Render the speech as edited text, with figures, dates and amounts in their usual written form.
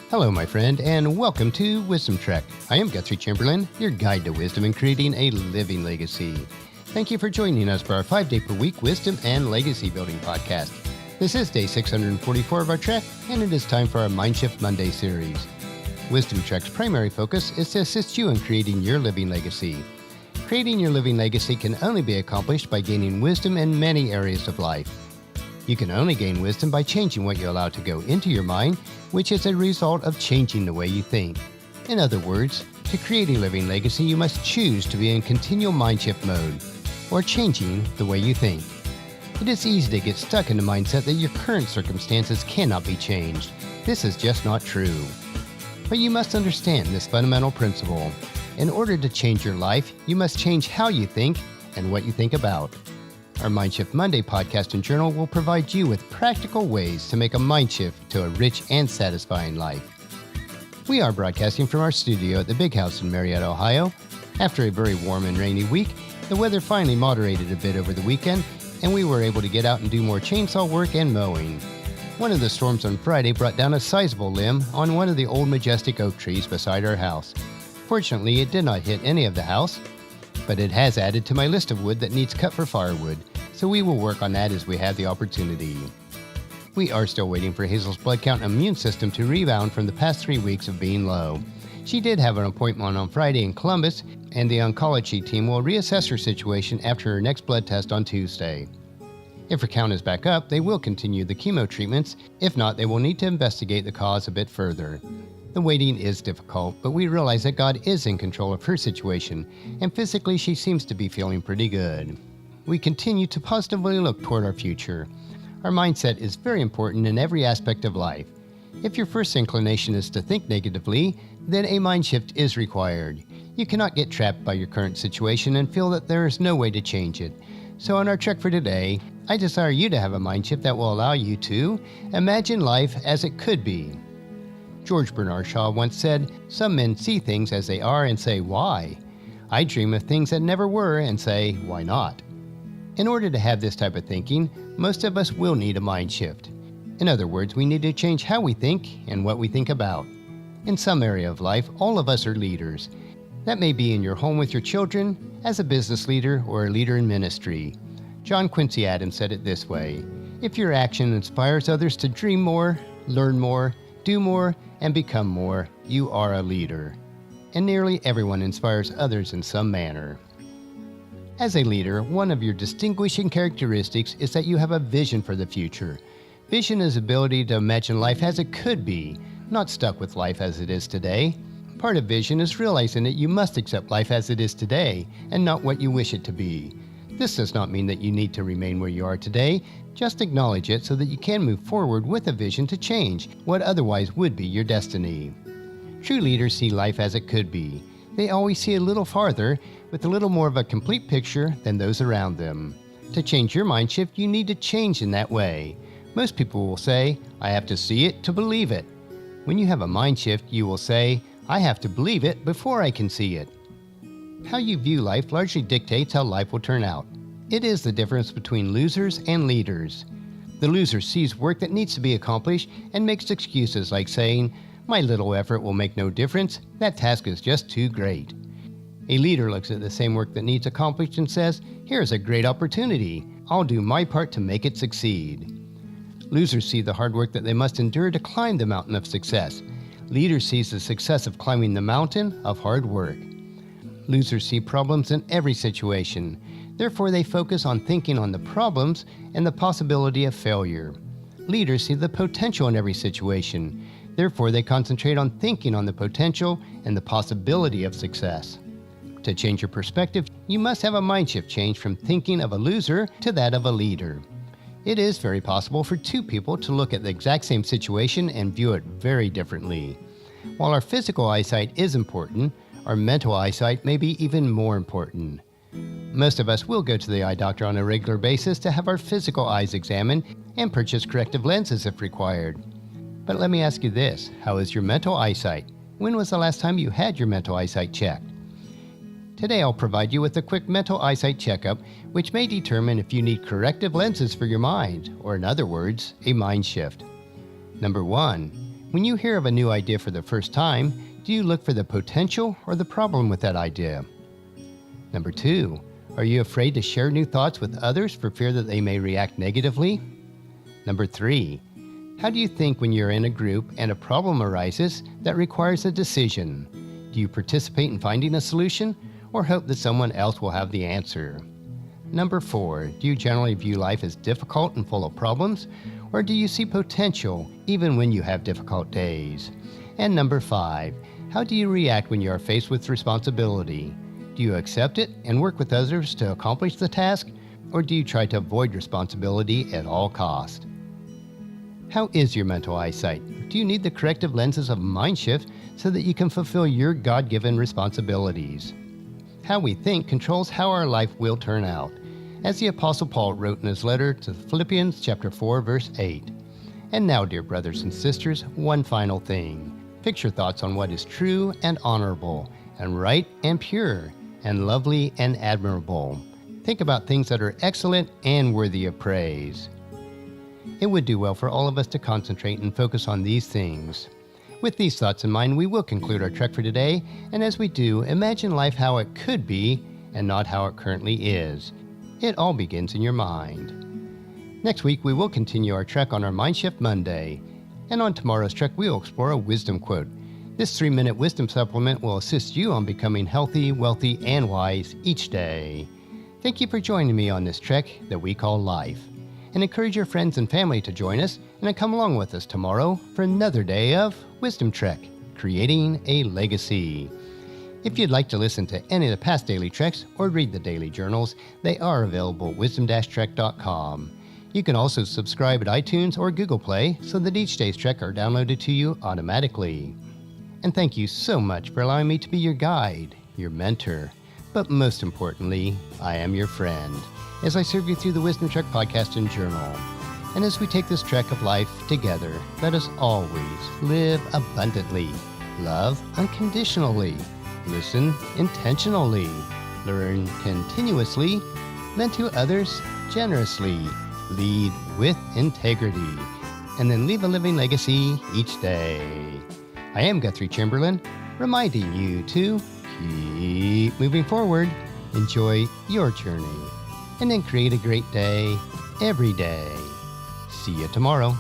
Hello, my friend, and welcome to Wisdom Trek. I am Guthrie Chamberlain, your guide to wisdom and creating a living legacy. Thank you for joining us for our 5-day-per-week wisdom and legacy building podcast. This is day 644 of our trek, and it is time for our Mindshift Monday series. Wisdom Trek's primary focus is to assist you in creating your living legacy. Creating your living legacy can only be accomplished by gaining wisdom in many areas of life. You can only gain wisdom by changing what you allow to go into your mind, which is a result of changing the way you think. In other words, to create a living legacy, you must choose to be in continual mindshift mode, or changing the way you think. It is easy to get stuck in the mindset that your current circumstances cannot be changed. This is just not true. But you must understand this fundamental principle. In order to change your life, you must change how you think and what you think about. Our Mindshift Monday podcast and journal will provide you with practical ways to make a mind shift to a rich and satisfying life. We are broadcasting from our studio at the Big House in Marietta, Ohio. After a very warm and rainy week, the weather finally moderated a bit over the weekend, and we were able to get out and do more chainsaw work and mowing. One of the storms on Friday brought down a sizable limb on one of the old majestic oak trees beside our house. Fortunately, it did not hit any of the house, but it has added to my list of wood that needs cut for firewood, so we will work on that as we have the opportunity. We are still waiting for Hazel's blood count and immune system to rebound from the past 3 weeks of being low. She did have an appointment on Friday in Columbus, and the oncology team will reassess her situation after her next blood test on Tuesday. If her count is back up, they will continue the chemo treatments. If not, they will need to investigate the cause a bit further. The waiting is difficult, but we realize that God is in control of her situation, and physically she seems to be feeling pretty good. We continue to positively look toward our future. Our mindset is very important in every aspect of life. If your first inclination is to think negatively, then a mind shift is required. You cannot get trapped by your current situation and feel that there is no way to change it. So on our trek for today, I desire you to have a mind shift that will allow you to imagine life as it could be. George Bernard Shaw once said, "Some men see things as they are and say, 'Why?' I dream of things that never were and say, 'Why not?'" In order to have this type of thinking, most of us will need a mind shift. In other words, we need to change how we think and what we think about. In some area of life, all of us are leaders. That may be in your home with your children, as a business leader, or a leader in ministry. John Quincy Adams said it this way: "If your action inspires others to dream more, learn more, do more, and become more, you are a leader." And nearly everyone inspires others in some manner. As a leader, one of your distinguishing characteristics is that you have a vision for the future. Vision is the ability to imagine life as it could be, not stuck with life as it is today. Part of vision is realizing that you must accept life as it is today and not what you wish it to be. This does not mean that you need to remain where you are today. Just acknowledge it so that you can move forward with a vision to change what otherwise would be your destiny. True leaders see life as it could be. They always see a little farther, with a little more of a complete picture than those around them. To change your mind shift, you need to change in that way. Most people will say, "I have to see it to believe it." When you have a mind shift, you will say, "I have to believe it before I can see it." How you view life largely dictates how life will turn out. It is the difference between losers and leaders. The loser sees work that needs to be accomplished and makes excuses like saying, "My little effort will make no difference. That task is just too great." A leader looks at the same work that needs accomplished and says, "Here's a great opportunity. I'll do my part to make it succeed." Losers see the hard work that they must endure to climb the mountain of success. Leaders see the success of climbing the mountain of hard work. Losers see problems in every situation. Therefore, they focus on thinking on the problems and the possibility of failure. Leaders see the potential in every situation. Therefore, they concentrate on thinking on the potential and the possibility of success. To change your perspective, you must have a mind shift change from thinking of a loser to that of a leader. It is very possible for two people to look at the exact same situation and view it very differently. While our physical eyesight is important, our mental eyesight may be even more important. Most of us will go to the eye doctor on a regular basis to have our physical eyes examined and purchase corrective lenses if required. But let me ask you this: how is your mental eyesight? When was the last time you had your mental eyesight checked? Today I'll provide you with a quick mental eyesight checkup, which may determine if you need corrective lenses for your mind, or in other words, a mind shift. Number 1. When you hear of a new idea for the first time, do you look for the potential or the problem with that idea? Number 2, are you afraid to share new thoughts with others for fear that they may react negatively? Number 3, how do you think when you're in a group and a problem arises that requires a decision? Do you participate in finding a solution or hope that someone else will have the answer? Number 4, do you generally view life as difficult and full of problems, or do you see potential even when you have difficult days? And number 5, how do you react when you are faced with responsibility? Do you accept it and work with others to accomplish the task, or do you try to avoid responsibility at all costs? How is your mental eyesight? Do you need the corrective lenses of Mindshift so that you can fulfill your God-given responsibilities? How we think controls how our life will turn out, as the Apostle Paul wrote in his letter to Philippians chapter 4, verse 8. And now, dear brothers and sisters, one final thing. Fix your thoughts on what is true and honorable, and right and pure, and lovely and admirable. Think about things that are excellent and worthy of praise. It would do well for all of us to concentrate and focus on these things. With these thoughts in mind, we will conclude our trek for today, and as we do, imagine life how it could be and not how it currently is. It all begins in your mind. Next week, we will continue our trek on our Mindshift Monday, and on tomorrow's trek, we will explore a wisdom quote. This 3-minute wisdom supplement will assist you on becoming healthy, wealthy, and wise each day. Thank you for joining me on this trek that we call life. And encourage your friends and family to join us and come along with us tomorrow for another day of Wisdom Trek, Creating a Legacy. If you'd like to listen to any of the past daily treks or read the daily journals, they are available at wisdom-trek.com. You can also subscribe at iTunes or Google Play so that each day's trek are downloaded to you automatically. And thank you so much for allowing me to be your guide, your mentor, but most importantly, I am your friend, as I serve you through the Wisdom Trek podcast and journal. And as we take this trek of life together, let us always live abundantly, love unconditionally, listen intentionally, learn continuously, lend to others generously, lead with integrity, and then leave a living legacy each day. I am Guthrie Chamberlain, reminding you to keep moving forward, enjoy your journey, and then create a great day every day. See you tomorrow.